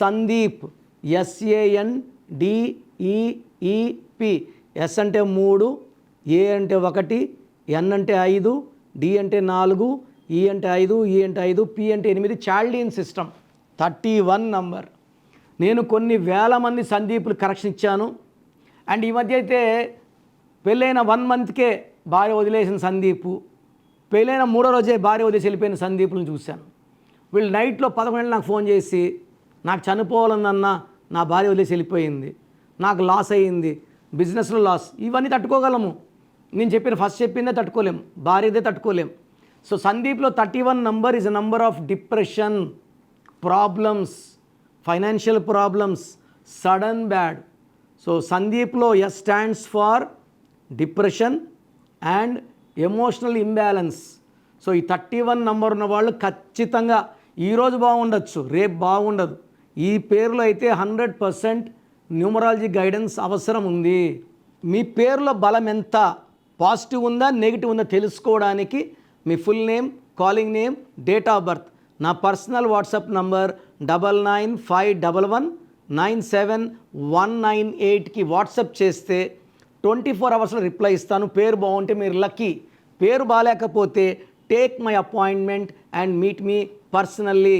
Sandeep, SANDEEP. S అంటే 3, A అంటే 1, N అంటే 5, D అంటే 4, E అంటే 5, E అంటే 5, P అంటే 8. చాల్డీన్ సిస్టమ్ 31 నంబర్. నేను కొన్ని వేల మంది సందీపులు కరెక్షన్ ఇచ్చాను. అండ్ ఈ మధ్య అయితే పెళ్ళైన 1 మంత్కే భార్య వదిలేసిన సందీపు, పెళ్ళైన 3వ రోజే భార్య వదిలేసి వెళ్ళిపోయిన సందీపులను చూశాను. వీళ్ళు నైట్లో 11 నాకు ఫోన్ చేసి, నాకు చనిపోవాలన్నా నా భార్య వదిలేసి వెళ్ళిపోయింది, నాకు లాస్ అయ్యింది, బిజినెస్లో లాస్. ఇవన్నీ తట్టుకోగలము. నేను ఫస్ట్ చెప్పిందే తట్టుకోలేం, భార్యదే తట్టుకోలేం. సో సందీప్లో 31 number is a number of depression, problems, financial problems, sudden bad. So సందీప్లో S stands for depression and emotional imbalance. So ఈ 31 నంబర్ ఉన్న వాళ్ళు ఖచ్చితంగా ఈరోజు బాగుండొచ్చు, రేపు బాగుండదు. ఈ పేరులో అయితే 100% న్యూమరాలజీ గైడెన్స్ అవసరం ఉంది. మీ పేరులో బలం ఎంత, పాజిటివ్ ఉందా నెగిటివ్ ఉందా తెలుసుకోవడానికి మీ full name, calling name, date of birth, నా పర్సనల్ వాట్సాప్ నంబర్ 9951971998కి వాట్సాప్ చేస్తే 24 అవర్స్లో రిప్లై ఇస్తాను. పేరు బాగుంటే మీరు లక్కీ, పేరు బాగాలేకపోతే take my appointment and meet me personally.